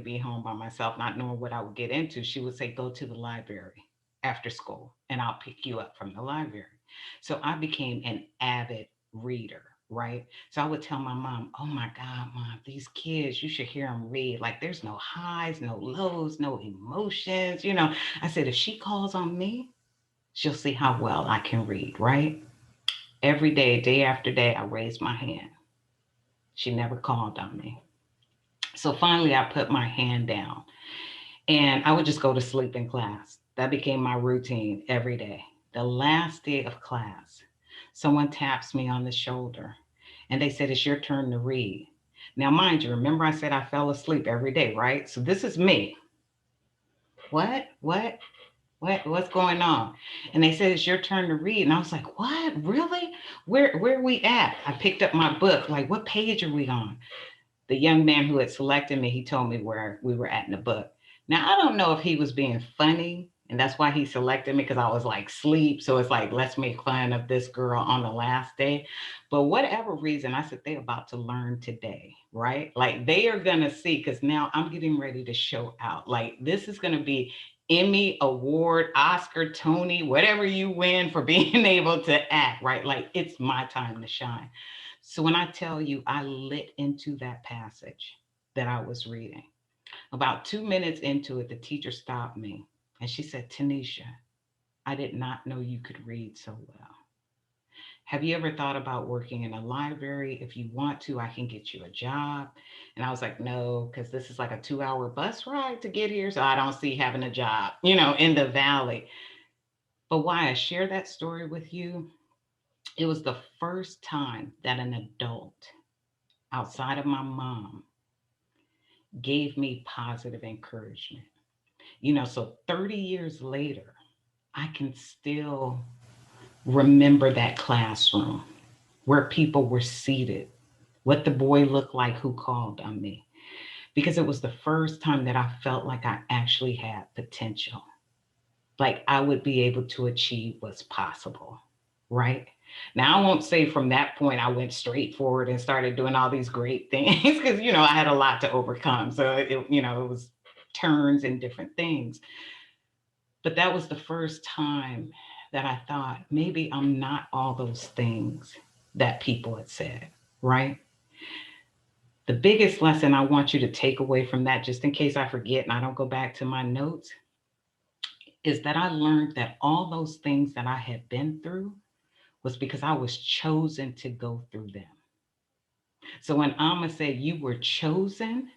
be home by myself, not knowing what I would get into, she would say, go to the library after school and I'll pick you up from the library. So I became an avid reader, right? So I would tell my mom, oh my God, mom, these kids, you should hear them read. Like there's no highs, no lows, no emotions. I said, if she calls on me, she'll see how well I can read, right? Every day, day after day, I raised my hand. She never called on me. So finally, I put my hand down and I would just go to sleep in class. That became my routine every day. The last day of class, someone taps me on the shoulder and they said, it's your turn to read. Now, mind you, remember I said I fell asleep every day, right? So this is me. What's going on? And they said, it's your turn to read. And I was like, what? Really? Where are we at? I picked up my book. Like, what page are we on? The young man who had selected me, he told me where we were at in the book. Now, I don't know if he was being funny, and that's why he selected me because I was like sleep. So it's like, let's make fun of this girl on the last day. But whatever reason, I said, they're about to learn today, right? Like they are going to see because now I'm getting ready to show out. Like this is going to be Emmy Award, Oscar, Tony, whatever you win for being able to act, right? Like it's my time to shine. So when I tell you I lit into that passage that I was reading, about 2 minutes into it, the teacher stopped me and she said, Tanisha, I did not know you could read so well. Have you ever thought about working in a library? If you want to, I can get you a job. And I was like, no, because this is like a 2 hour bus ride to get here. So I don't see having a job, in the valley. But why I share that story with you, it was the first time that an adult outside of my mom gave me positive encouragement. So 30 years later, I can still remember that classroom where people were seated, what the boy looked like who called on me, because it was the first time that I felt like I actually had potential, like I would be able to achieve what's possible, right? Now, I won't say from that point I went straight forward and started doing all these great things because, I had a lot to overcome. So, it was turns and different things. But that was the first time that I thought maybe I'm not all those things that people had said, right? The biggest lesson I want you to take away from that, just in case I forget and I don't go back to my notes, is that I learned that all those things that I had been through was because I was chosen to go through them. So when Amma said you were chosen,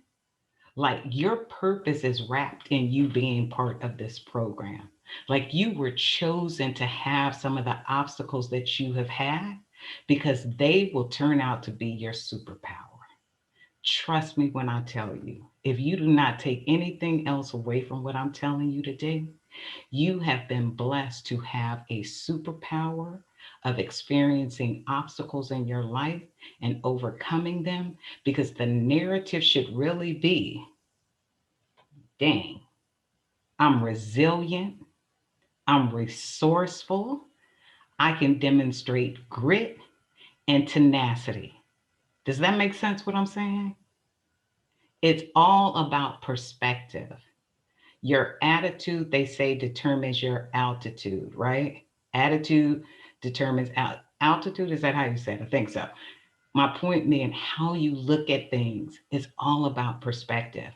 like your purpose is wrapped in you being part of this program. Like you were chosen to have some of the obstacles that you have had because they will turn out to be your superpower. Trust me when I tell you, if you do not take anything else away from what I'm telling you today, you have been blessed to have a superpower of experiencing obstacles in your life and overcoming them because the narrative should really be, dang, I'm resilient, I'm resourceful, I can demonstrate grit and tenacity. Does that make sense what I'm saying? It's all about perspective. Your attitude, they say, determines your altitude, right? Attitude determines altitude. Is that how you said it? I think so. My point being, how you look at things is all about perspective.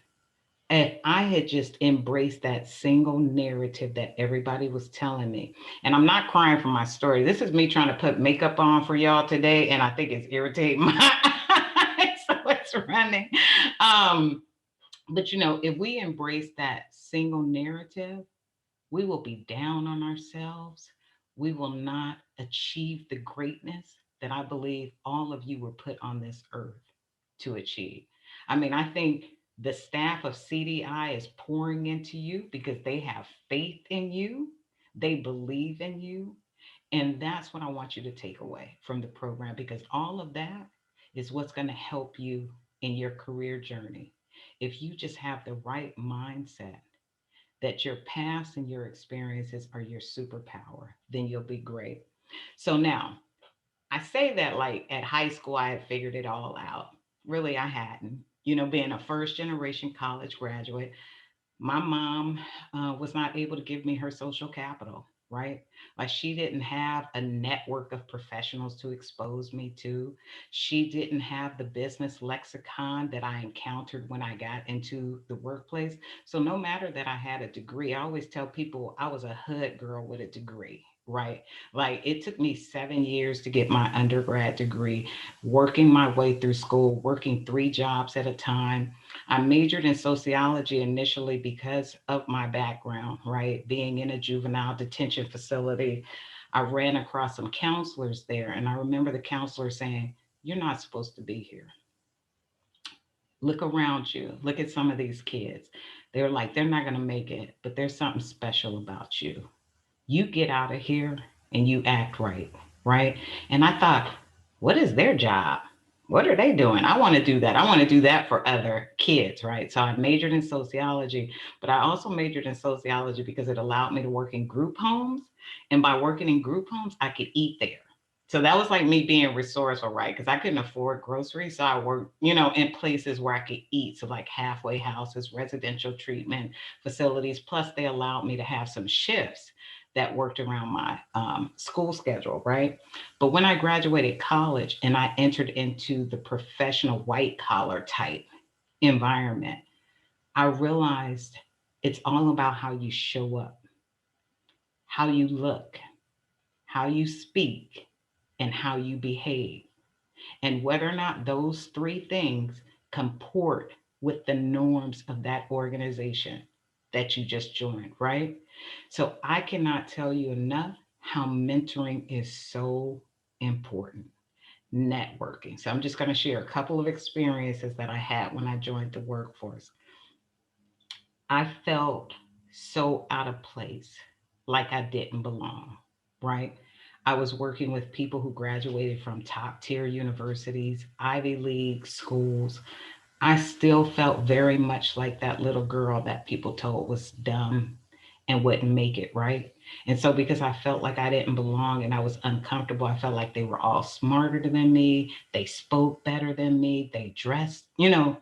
If I had just embraced that single narrative that everybody was telling me, and I'm not crying for my story. This is me trying to put makeup on for y'all today, and I think it's irritating my eyes, so it's running. Um, but if we embrace that single narrative, we will be down on ourselves. We will not achieve the greatness that I believe all of you were put on this earth to achieve. I mean, I think the staff of CDI is pouring into you because they have faith in you, they believe in you. And that's what I want you to take away from the program because all of that is what's going to help you in your career journey. If you just have the right mindset that your past and your experiences are your superpower, then you'll be great. So now, I say that like at high school, I had figured it all out. Really, I hadn't. Being a first generation college graduate, my mom was not able to give me her social capital, right? Like she didn't have a network of professionals to expose me to. She didn't have the business lexicon that I encountered when I got into the workplace. So no matter that I had a degree, I always tell people I was a hood girl with a degree. Right. Like it took me 7 years to get my undergrad degree, working my way through school, working 3 jobs at a time. I majored in sociology initially because of my background, right? Being in a juvenile detention facility, I ran across some counselors there, and I remember the counselor saying, "You're not supposed to be here. Look around you. Look at some of these kids. They're like, they're not going to make it, but there's something special about you. You get out of here and you act right, right?" And I thought, what is their job? What are they doing? I want to do that. I want to do that for other kids, right? So I majored in sociology, but I also majored in sociology because it allowed me to work in group homes. And by working in group homes, I could eat there. So that was like me being resourceful, right? Because I couldn't afford groceries. So I worked, in places where I could eat. So like halfway houses, residential treatment facilities. Plus, they allowed me to have some shifts that worked around my school schedule, right? But when I graduated college and I entered into the professional white collar type environment, I realized it's all about how you show up, how you look, how you speak, and how you behave, and whether or not those three things comport with the norms of that organization that you just joined, right? So I cannot tell you enough how mentoring is so important. Networking. So I'm just going to share a couple of experiences that I had when I joined the workforce. I felt so out of place, like I didn't belong, right? I was working with people who graduated from top tier universities, Ivy League schools. I still felt very much like that little girl that people told was dumb and wouldn't make it, right? And so, because I felt like I didn't belong and I was uncomfortable, I felt like they were all smarter than me. They spoke better than me. They dressed,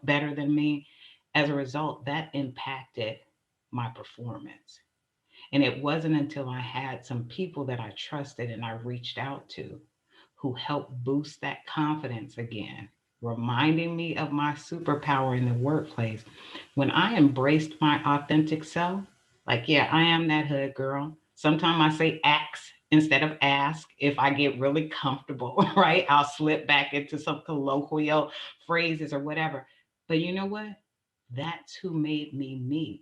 better than me. As a result, that impacted my performance. And it wasn't until I had some people that I trusted and I reached out to who helped boost that confidence again, reminding me of my superpower in the workplace. When I embraced my authentic self, like, yeah, I am that hood girl. Sometimes I say ax instead of ask if I get really comfortable, right? I'll slip back into some colloquial phrases or whatever. But you know what? That's who made me me.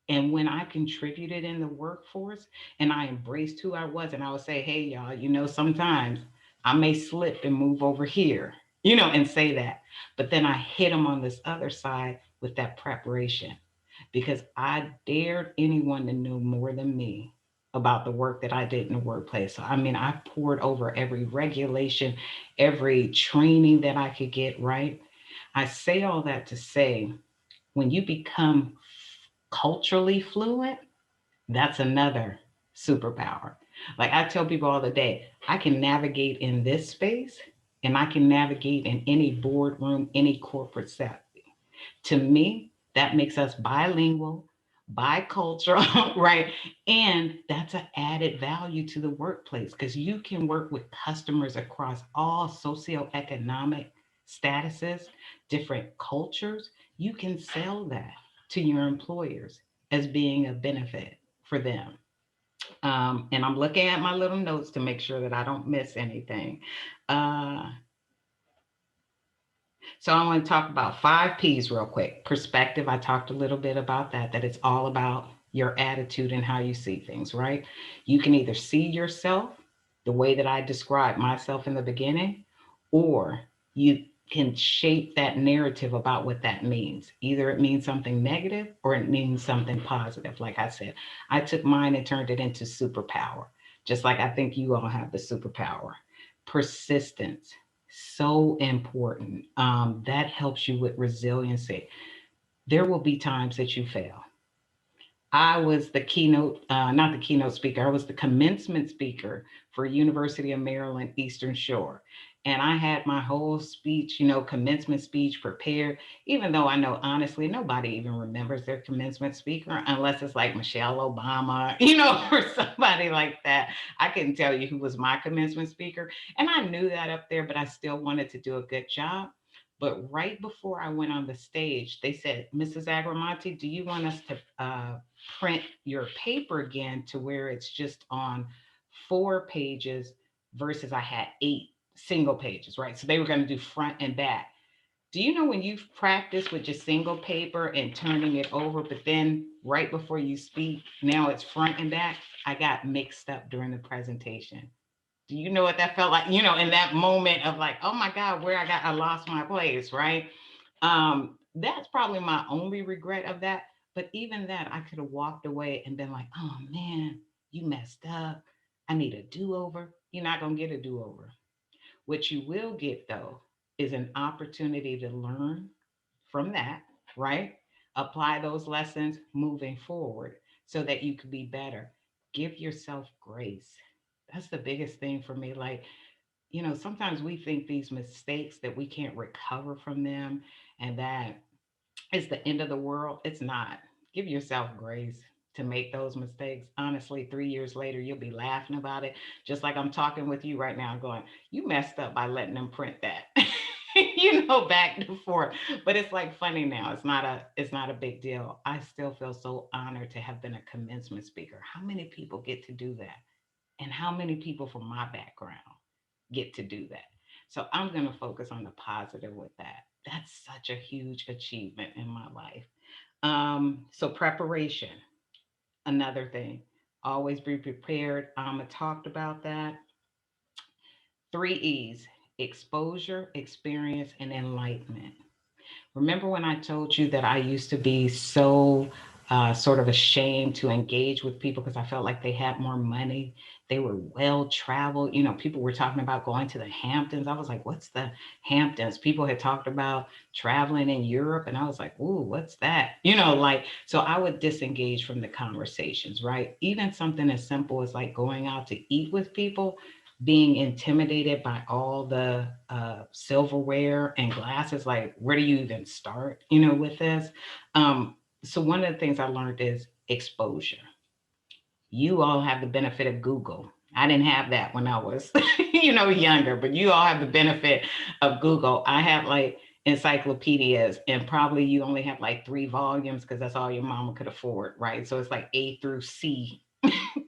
And when I contributed in the workforce and I embraced who I was, and I would say, hey, y'all, sometimes I may slip and move over here, and say that. But then I hit them on this other side with that preparation because I dared anyone to know more than me about the work that I did in the workplace. So, I mean, I poured over every regulation, every training that I could get right. I say all that to say when you become culturally fluent, that's another superpower. Like I tell people all the day, I can navigate in this space and I can navigate in any boardroom, any corporate setting. To me, that makes us bilingual, bicultural, right? And that's an added value to the workplace because you can work with customers across all socioeconomic statuses, different cultures. You can sell that to your employers as being a benefit for them. And I'm looking at my little notes to make sure that I don't miss anything. Uh, So I want to talk about 5 P's real quick. Perspective, I talked a little bit about that, that it's all about your attitude and how you see things, right? You can either see yourself the way that I described myself in the beginning, or you can shape that narrative about what that means. Either it means something negative or it means something positive. Like I said, I took mine and turned it into superpower, just like I think you all have the superpower. Persistence, so important. That helps you with resiliency. There will be times that you fail. I was the keynote, not the keynote speaker, I was the commencement speaker for University of Maryland Eastern Shore. And I had my whole speech, commencement speech prepared, even though I know honestly nobody even remembers their commencement speaker unless it's like Michelle Obama, or somebody like that. I couldn't tell you who was my commencement speaker. And I knew that up there, but I still wanted to do a good job. But right before I went on the stage, they said, Mrs. Agramonte, do you want us to print your paper again to where it's just on 4 pages versus I had 8 single pages, right? So they were going to do front and back. Do you know when you've practiced with just single paper and turning it over, but then right before you speak, now it's front and back? I got mixed up during the presentation. Do you know what that felt like? In that moment of like, oh my God, I lost my place, right? That's probably my only regret of that. But even that, I could have walked away and been like, oh man, you messed up. I need a do over. You're not going to get a do over. What you will get, though, is an opportunity to learn from that, right? Apply those lessons moving forward so that you can be better. Give yourself grace. That's the biggest thing for me. Like, sometimes we think these mistakes that we can't recover from them and that it's the end of the world. It's not. Give yourself grace to make those mistakes. Honestly, 3 years later, you'll be laughing about it. Just like I'm talking with you right now, going, you messed up by letting them print that. Back and forth. But it's like funny now. It's not a big deal. I still feel so honored to have been a commencement speaker. How many people get to do that? And how many people from my background get to do that? So I'm going to focus on the positive with that. That's such a huge achievement in my life. So preparation, another thing. Always be prepared. Alma talked about that. 3 E's: exposure, experience, and enlightenment. Remember when I told you that I used to be so sort of ashamed to engage with people because I felt like they had more money? They were well traveled. People were talking about going to the Hamptons. I was like, what's the Hamptons? People had talked about traveling in Europe. And I was like, ooh, what's that? So I would disengage from the conversations, right? Even something as simple as like going out to eat with people, being intimidated by all the silverware and glasses. Like, where do you even start, with this? So one of the things I learned is exposure. You all have the benefit of Google. I didn't have that when I was, younger, but you all have the benefit of Google. I have like encyclopedias, and probably you only have like 3 volumes because that's all your mama could afford, right? So it's like A through C.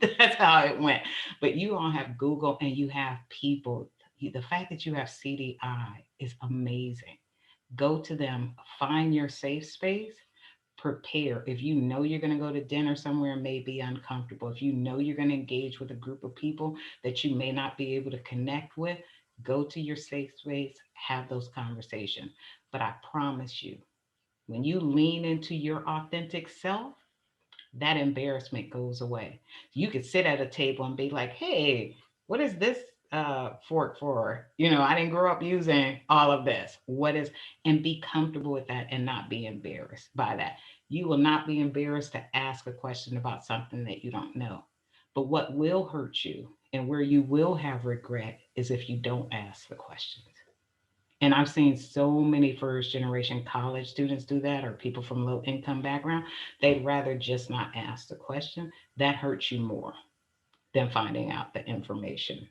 That's how it went. But you all have Google and you have people. The fact that you have CDI is amazing. Go to them, find your safe space, prepare. If you know you're going to go to dinner somewhere and may be uncomfortable, if you know you're going to engage with a group of people that you may not be able to connect with, go to your safe space, have those conversations. But I promise you, when you lean into your authentic self, that embarrassment goes away. You could sit at a table and be like, hey, what is this fork for? I didn't grow up using all of this. What is, and be comfortable with that and not be embarrassed by that. You will not be embarrassed to ask a question about something that you don't know. But what will hurt you and where you will have regret is if you don't ask the questions. And I've seen so many first generation college students do that, or people from low income background. They'd rather just not ask the question. That hurts you more than finding out the information.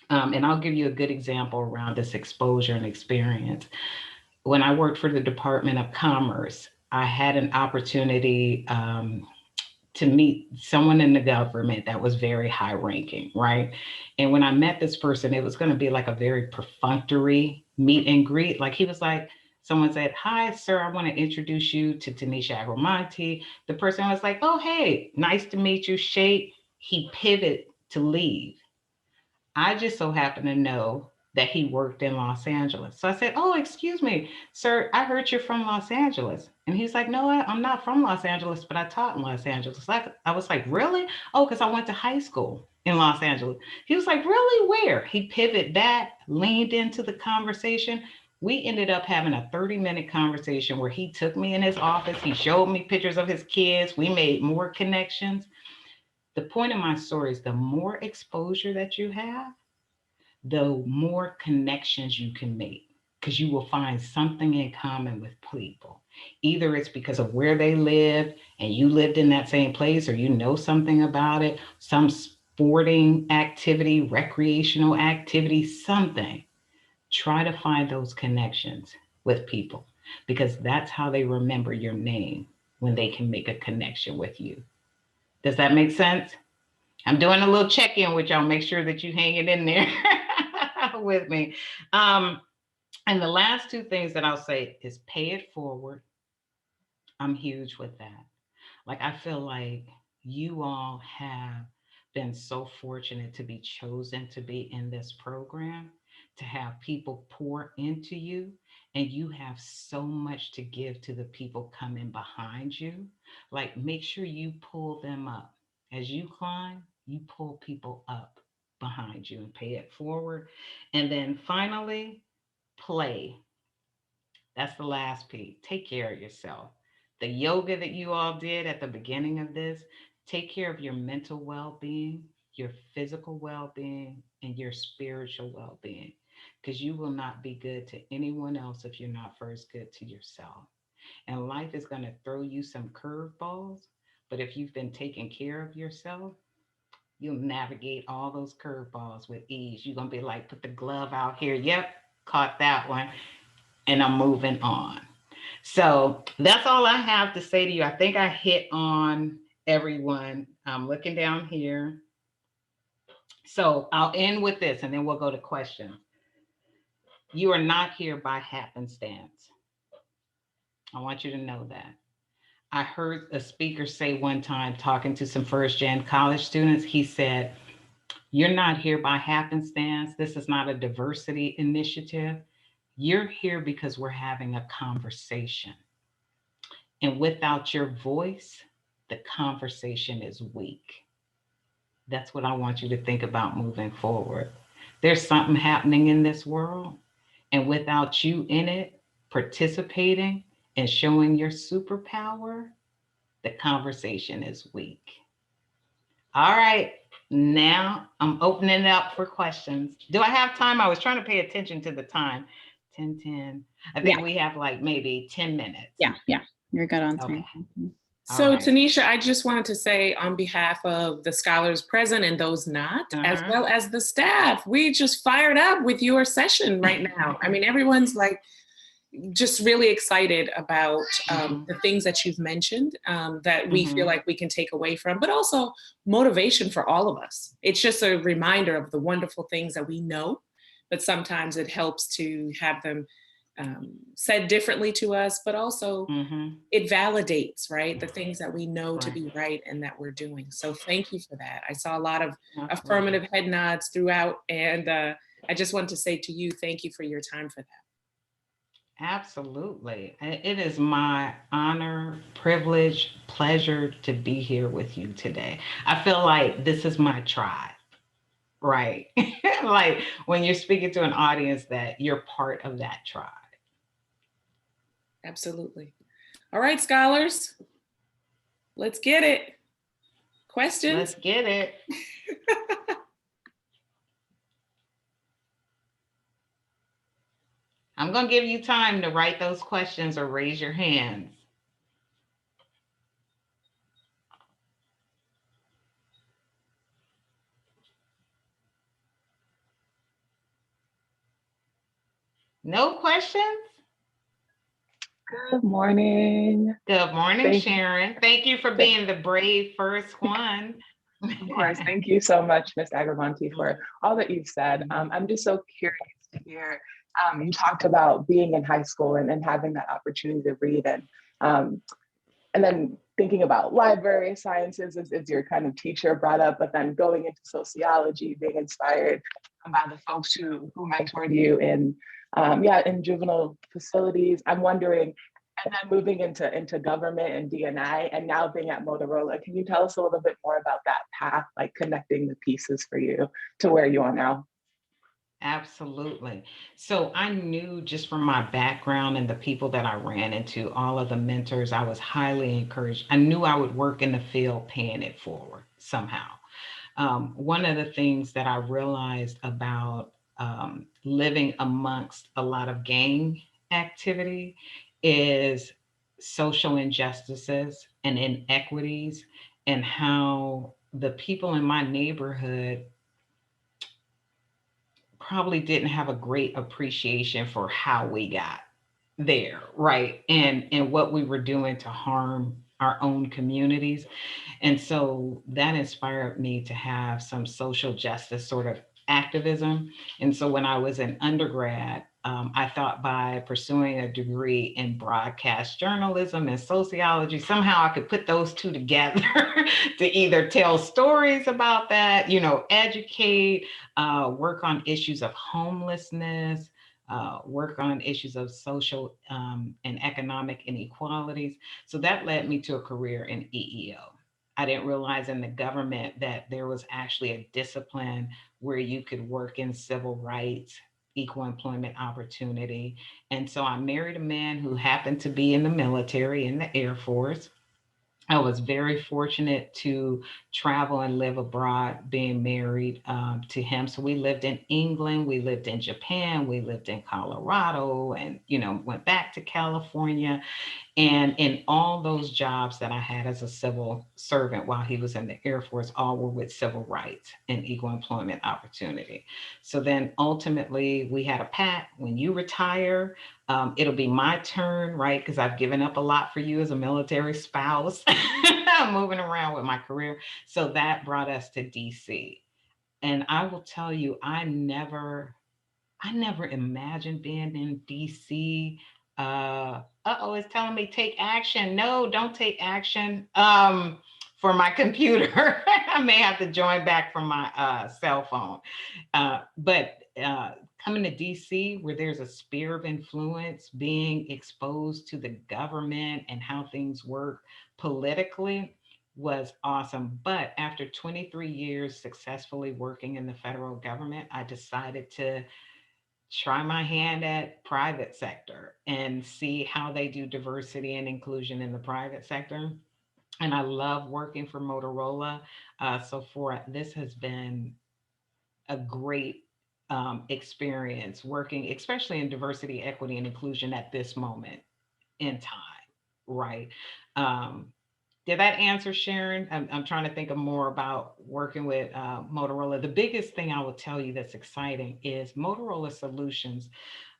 And I'll give you a good example around this exposure and experience. When I worked for the Department of Commerce, I had an opportunity to meet someone in the government that was very high ranking, right? And when I met this person, it was going to be like a very perfunctory meet and greet. Like he was like, someone said, hi, sir, I want to introduce you to Tinisha Agramonte. The person was like, oh, hey, nice to meet you, Shake. He pivoted to leave. I just so happen to know that he worked in Los Angeles. So I said, oh, excuse me, sir, I heard you're from Los Angeles. And he's like, no, I'm not from Los Angeles, but I taught in Los Angeles. I was like, really? Oh, because I went to high school in Los Angeles. He was like, really? Where? He pivoted back, leaned into the conversation. We ended up having a 30-minute conversation where he took me in his office. He showed me pictures of his kids. We made more connections. The point of my story is the more exposure that you have, the more connections you can make, because you will find something in common with people. Either it's because of where they lived and you lived in that same place, or you know something about it, some sporting activity, recreational activity, something. Try to find those connections with people, because that's how they remember your name, when they can make a connection with you. Does that make sense? I'm doing a little check in with y'all. Make sure that you hang it in there with me. Um, and the last two things that I'll say is pay it forward. I'm huge with that. Like, I feel like you all have been so fortunate to be chosen to be in this program, to have people pour into you, and you have so much to give to the people coming behind you. Like, make sure you pull them up. As you climb, you pull people up behind you and pay it forward. And then finally, play. That's the last piece. Take care of yourself. The yoga that you all did at the beginning of this, take care of your mental well being, your physical well being, and your spiritual well being. Because you will not be good to anyone else if you're not first good to yourself. And life is going to throw you some curveballs. But if you've been taking care of yourself, you'll navigate all those curveballs with ease. You're going to be like, put the glove out here. Yep, caught that one. And I'm moving on. So that's all I have to say to you. I think I hit on everyone. I'm looking down here. So I'll end with this and then we'll go to questions. You are not here by happenstance. I want you to know that. I heard a speaker say one time, talking to some first gen college students, he said, "You're not here by happenstance. This is not a diversity initiative. You're here because we're having a conversation. And without your voice, the conversation is weak." That's what I want you to think about moving forward. There's something happening in this world, and without you in it, participating and showing your superpower, the conversation is weak. All right, now I'm opening it up for questions. Do I have time? I was trying to pay attention to the time. 10:10. I think we have like maybe 10 minutes. Yeah. You're good on Okay. time. So, right. Tinisha, I just wanted to say on behalf of the scholars present and those not, as well as the staff, we just fired up with your session right now. I mean, everyone's like just really excited about the things that you've mentioned that we feel like we can take away from, but also motivation for all of us. It's just a reminder of the wonderful things that we know, but sometimes it helps to have them said differently to us, but also it validates, right, the things that we know to be right and that we're doing. So thank you for that. I saw a lot of affirmative head nods throughout, and I just want to say to you, thank you for your time for that. Absolutely. It is my honor, privilege, pleasure to be here with you today. I feel like this is my tribe, right? Like when you're speaking to an audience, that you're part of that tribe. Absolutely. All right, scholars, let's get it. Questions? Let's get it. I'm going to give you time to write those questions or raise your hands. No questions? Good morning. Good morning, Sharon. Thank you for being the brave first one. Of course. Thank you so much, Ms. Agramonte, for all that you've said. I'm just so curious to hear. You talked about being in high school and having that opportunity to read, and then thinking about library sciences as your kind of teacher brought up, but then going into sociology, being inspired by the folks who mentored you in juvenile facilities. I'm wondering, and then moving into government and D&I, and now being at Motorola, can you tell us a little bit more about that path, like connecting the pieces for you to where you are now? Absolutely. So I knew just from my background and the people that I ran into, all of the mentors, I was highly encouraged. I knew I would work in the field paying it forward somehow. One of the things that I realized about living amongst a lot of gang activity is social injustices and inequities, and how the people in my neighborhood probably didn't have a great appreciation for how we got there, right? And what we were doing to harm our own communities. And so that inspired me to have some social justice sort of activism. And so when I was an undergrad, I thought by pursuing a degree in broadcast journalism and sociology, somehow I could put those two together to either tell stories about that, educate, work on issues of homelessness, work on issues of social and economic inequalities. So that led me to a career in EEO. I didn't realize in the government that there was actually a discipline where you could work in civil rights, equal employment opportunity. And so I married a man who happened to be in the military, in the Air Force. I was very fortunate to travel and live abroad being married to him. So we lived in England, we lived in Japan, we lived in Colorado, and, went back to California. And in all those jobs that I had as a civil servant while he was in the Air Force, all were with civil rights and equal employment opportunity. So then ultimately we had a pact: when you retire, it'll be my turn, right? Because I've given up a lot for you as a military spouse. I'm moving around with my career. So that brought us to DC. And I will tell you, I never imagined being in DC. Oh, it's telling me take action. No, don't take action. For my computer, I may have to join back from my cell phone. But coming to DC, where there's a sphere of influence, being exposed to the government and how things work politically was awesome. But after 23 years successfully working in the federal government, I decided to try my hand at private sector and see how they do diversity and inclusion in the private sector. And I love working for Motorola. So for this has been a great experience working, especially in diversity, equity, and inclusion at this moment in time, right? Um, did that answer, Sharon? I'm trying to think of more about working with Motorola. The biggest thing I will tell you that's exciting is Motorola Solutions.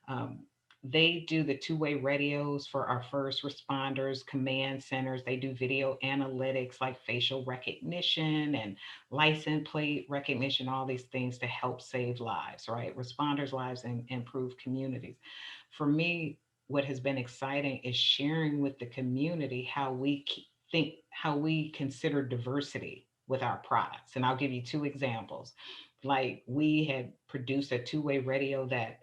Um, they do the two-way radios for our first responders, command centers. They do video analytics like facial recognition and license plate recognition, all these things to help save lives, right? Responders' lives and improve communities. For me, what has been exciting is sharing with the community how how we consider diversity with our products. And I'll give you two examples. Like we had produced a two-way radio that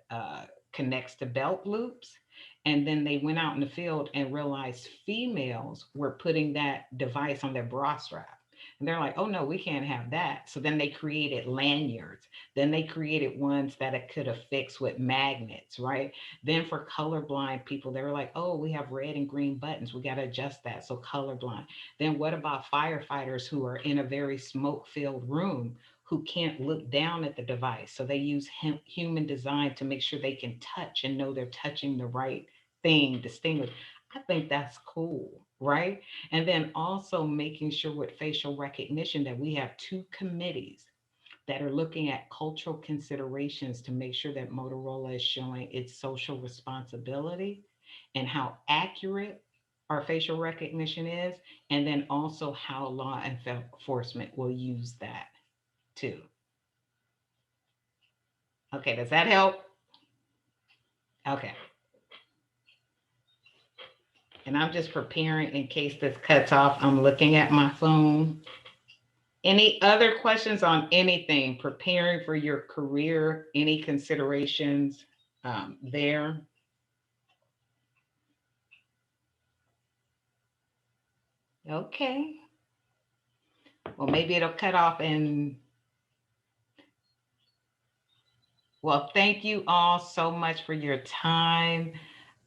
connects to belt loops. And then they went out in the field and realized females were putting that device on their bra strap. And they're like, oh no, we can't have that. So then they created lanyards. Then they created ones that it could affix with magnets, right? Then for colorblind people, they were like, oh, we have red and green buttons. We got to adjust that. So colorblind. Then what about firefighters who are in a very smoke filled room who can't look down at the device? So they use human design to make sure they can touch and know they're touching the right thing, distinguish. I think that's cool, right? And then also making sure with facial recognition that we have two committees that are looking at cultural considerations to make sure that Motorola is showing its social responsibility and how accurate our facial recognition is, and then also how law enforcement will use that too. Okay, does that help? Okay. And I'm just preparing in case this cuts off. I'm looking at my phone. Any other questions on anything? Preparing for your career? Any considerations there? Okay. Well, maybe it'll cut off and well, thank you all so much for your time.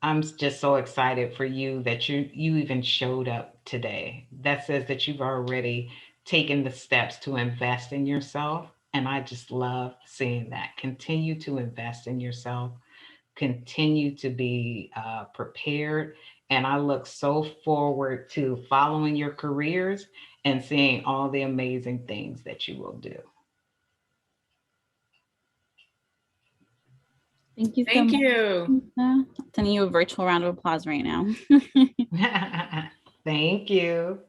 I'm just so excited for you that you even showed up today. That says that you've already taken the steps to invest in yourself And I just love seeing that. Continue to invest in yourself, continue to be prepared. And I look so forward to following your careers and seeing all the amazing things that you will do. Thank you so Thank much. you. Sending you a virtual round of applause right now. Thank you.